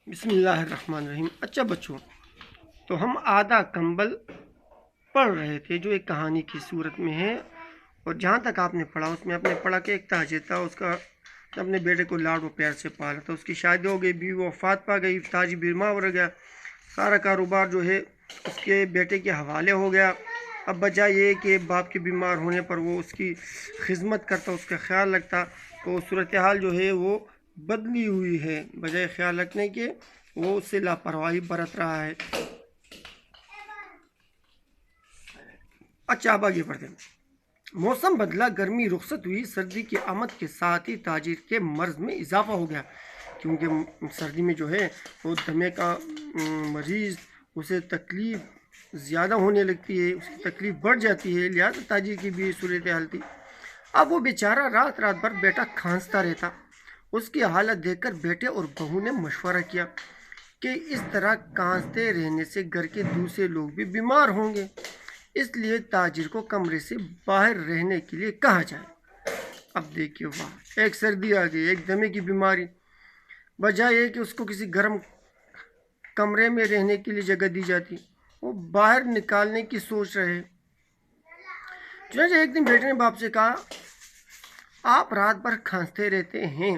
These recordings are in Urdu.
بسم اللہ الرحمن الرحیم۔ اچھا بچوں، تو ہم آدھا کمبل پڑھ رہے تھے جو ایک کہانی کی صورت میں ہے، اور جہاں تک آپ نے پڑھا اس میں آپ نے پڑھا کہ ایک تاجر تھا، اس کا اپنے بیٹے کو لاڈ و پیار سے پالا تھا، اس کی شادی ہو گئی، بیوی وفات پا گئی، تاجر بیمار ہو گیا، سارا کاروبار جو ہے اس کے بیٹے کے حوالے ہو گیا۔ اب بجائے یہ کہ باپ کے بیمار ہونے پر وہ اس کی خدمت کرتا، اس کا خیال رکھتا، تو صورتحال جو ہے وہ بدلی ہوئی ہے۔ بجائے خیال رکھنے کے وہ اس سے لاپرواہی برت رہا ہے۔ اچھا اب آگے بڑھتے ہیں۔ موسم بدلا، گرمی رخصت ہوئی، سردی کی آمد کے ساتھ ہی تاجر کے مرض میں اضافہ ہو گیا، کیونکہ سردی میں جو ہے وہ دمے کا مریض، اسے تکلیف زیادہ ہونے لگتی ہے، اس کی تکلیف بڑھ جاتی ہے، لہٰذا تاجر کی بھی صورتحال تھی۔ اب وہ بیچارہ رات رات بھر بیٹا کھانستا رہتا۔ اس کی حالت دیکھ کر بیٹے اور بہو نے مشورہ کیا کہ اس طرح کھانستے رہنے سے گھر کے دوسرے لوگ بھی بیمار ہوں گے، اس لیے تاجر کو کمرے سے باہر رہنے کے لیے کہا جائے۔ اب دیکھیے، واہ، ایک سردی آ گئی، ایک دمے کی بیماری، بجائے یہ کہ اس کو کسی گرم کمرے میں رہنے کے لیے جگہ دی جاتی، وہ باہر نکالنے کی سوچ رہے۔ چنانچہ ایک دن بیٹے نے باپ سے کہا، آپ رات بھر کھانستے رہتے ہیں،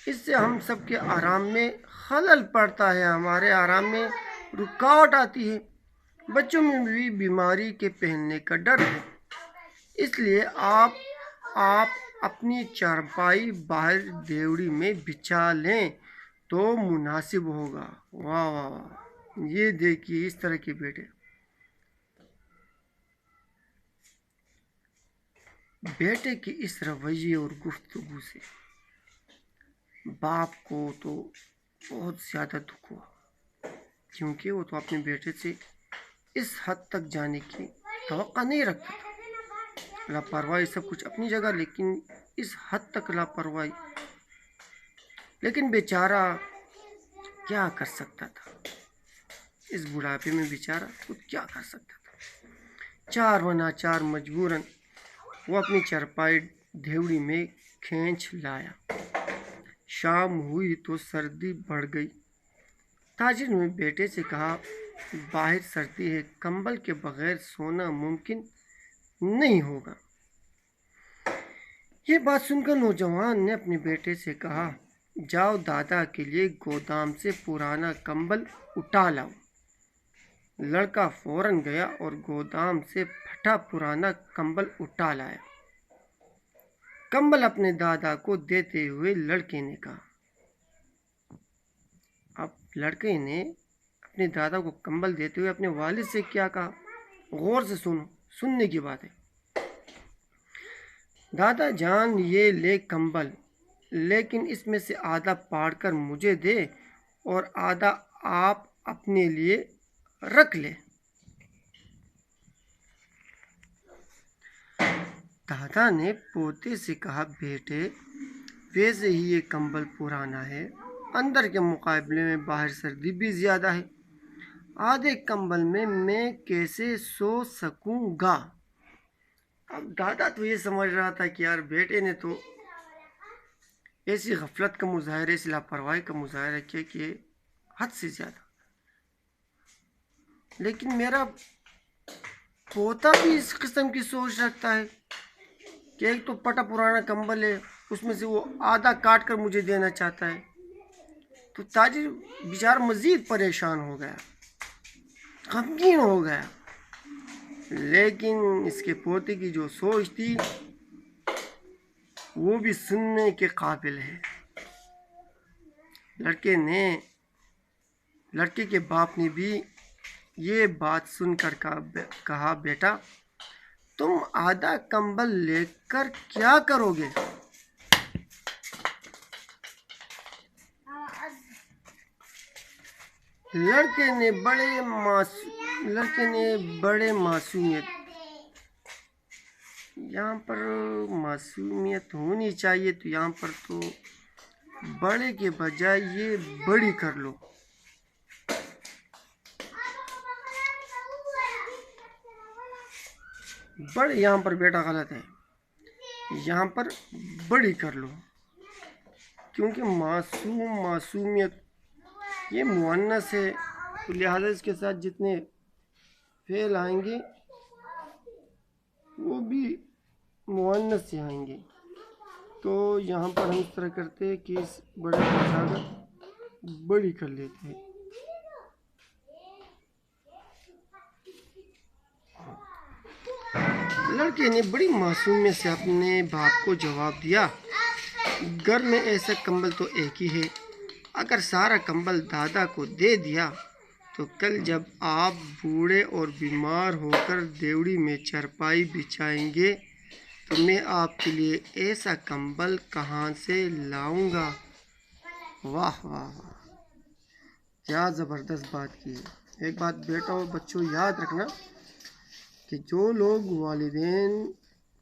اس سے ہم سب کے آرام میں خلل پڑتا ہے، ہمارے آرام میں رکاوٹ آتی ہے، بچوں میں بھی بیماری کے پھیلنے کا ڈر ہے، اس لیے آپ اپنی چارپائی باہر دیوڑی میں بچھا لیں تو مناسب ہوگا۔ واہ واہ واہ، یہ دیکھیے اس طرح کے بیٹے۔ بیٹے کے اس رویے اور گفتگو سے باپ کو تو بہت زیادہ دکھ ہوا، کیونکہ وہ تو اپنے بیٹے سے اس حد تک جانے کی توقع نہیں رکھتا تھا۔ لاپرواہی سب کچھ اپنی جگہ، لیکن اس حد تک لاپرواہی، لیکن بیچارہ کیا کر سکتا تھا؟ اس بڑھاپے میں بیچارہ خود کیا کر سکتا تھا؟ چار و ناچار مجبوراً وہ اپنی چارپائی دیوڑی میں کھینچ لایا۔ شام ہوئی تو سردی بڑھ گئی۔ تاجر نے بیٹے سے کہا، باہر سردی ہے، کمبل کے بغیر سونا ممکن نہیں ہوگا۔ یہ بات سن کر نوجوان نے اپنے بیٹے سے کہا، جاؤ دادا کے لیے گودام سے پرانا کمبل اٹھا لاؤ۔ لڑکا فوراً گیا اور گودام سے پھٹا پرانا کمبل اٹھا لایا۔ کمبل اپنے دادا کو دیتے ہوئے لڑکے نے کہا، اب لڑکے نے اپنے دادا کو کمبل دیتے ہوئے اپنے والد سے کیا کہا؟ غور سے سنو، سننے کی بات ہے۔ دادا جان، یہ لے کمبل، لیکن اس میں سے آدھا پاڑ کر مجھے دے اور آدھا آپ اپنے لیے رکھ لے۔ دادا نے پوتے سے کہا، بیٹے، ویسے ہی یہ کمبل پرانا ہے، اندر کے مقابلے میں باہر سردی بھی زیادہ ہے، آدھے کمبل میں میں کیسے سو سکوں گا؟ اب دادا تو یہ سمجھ رہا تھا کہ یار بیٹے نے تو ایسی غفلت کا مظاہرہ، ایسی لاپرواہی کا مظاہرہ کیا کہ حد سے زیادہ، لیکن میرا پوتا بھی اس قسم کی سوچ رکھتا ہے کہ ایک تو پٹا پرانا کمبل ہے، اس میں سے وہ آدھا کاٹ کر مجھے دینا چاہتا ہے۔ تو تاجر بیچارہ مزید پریشان ہو گیا، غمگین ہو گیا، لیکن اس کے پوتے کی جو سوچ تھی وہ بھی سننے کے قابل ہے۔ لڑکے کے باپ نے بھی یہ بات سن کر کہا، بیٹا، تم آدھا کمبل لے کر کیا کرو گے؟ لڑکے نے بڑے معصومیت، یہاں پر معصومیت ہونی چاہیے، تو یہاں پر تو بڑے کے بجائے یہ بڑی کر لو۔ بڑے یہاں پر بیٹا غلط ہے، یہاں پر بڑی کر لو، کیونکہ معصومیت یہ مؤنث ہے تو لہٰذا اس کے ساتھ جتنے فعل آئیں گے وہ بھی مؤنث سے آئیں گے. تو یہاں پر ہم اس طرح کرتے ہیں کہ اس بڑے کو زیادہ بڑی کر لیتے ہیں. لڑکے نے بڑی معصومیت سے اپنے باپ کو جواب دیا، گھر میں ایسا کمبل تو ایک ہی ہے، اگر سارا کمبل دادا کو دے دیا تو کل جب آپ بوڑھے اور بیمار ہو کر دیوڑی میں چرپائی بچھائیں گے تو میں آپ کے لیے ایسا کمبل کہاں سے لاؤں گا. واہ واہ واہ، کیا زبردست بات کی ہے. ایک بات بیٹا اور بچوں یاد رکھنا کہ جو لوگ والدین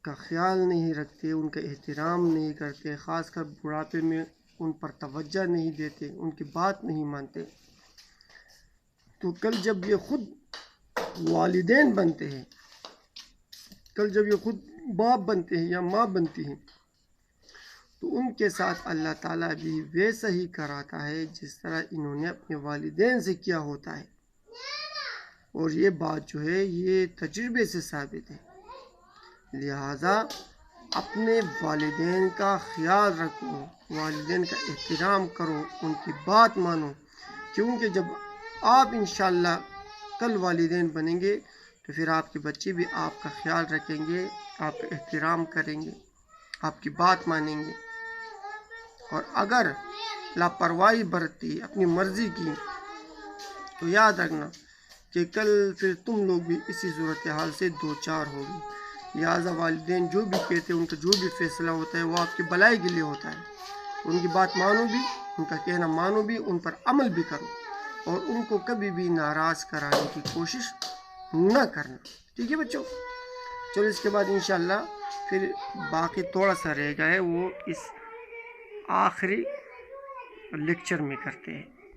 کا خیال نہیں رکھتے، ان کا احترام نہیں کرتے، خاص کر بڑھاپے میں ان پر توجہ نہیں دیتے، ان کی بات نہیں مانتے، تو کل جب یہ خود والدین بنتے ہیں، کل جب یہ خود باپ بنتے ہیں یا ماں بنتی ہیں، تو ان کے ساتھ اللہ تعالیٰ بھی ویسا ہی کراتا ہے جس طرح انہوں نے اپنے والدین سے کیا ہوتا ہے. اور یہ بات جو ہے یہ تجربے سے ثابت ہے. لہٰذا اپنے والدین کا خیال رکھو، والدین کا احترام کرو، ان کی بات مانو، کیونکہ جب آپ انشاءاللہ کل والدین بنیں گے تو پھر آپ کے بچے بھی آپ کا خیال رکھیں گے، آپ کا احترام کریں گے، آپ کی بات مانیں گے. اور اگر لاپرواہی برتی اپنی مرضی کی تو یاد رکھنا کہ کل پھر تم لوگ بھی اسی صورتحال سے دوچار ہوگی. لہٰذا والدین جو بھی کہتے ہیں، ان کا جو بھی فیصلہ ہوتا ہے وہ آپ کی بھلائی کے لیے ہوتا ہے. ان کی بات مانو بھی، ان کا کہنا مانو بھی، ان پر عمل بھی کرو، اور ان کو کبھی بھی ناراض کرانے کی کوشش نہ کرنا. ٹھیک ہے بچوں؟ چلو اس کے بعد انشاءاللہ پھر باقی تھوڑا سا رہ گیا ہے وہ اس آخری لیکچر میں کرتے ہیں.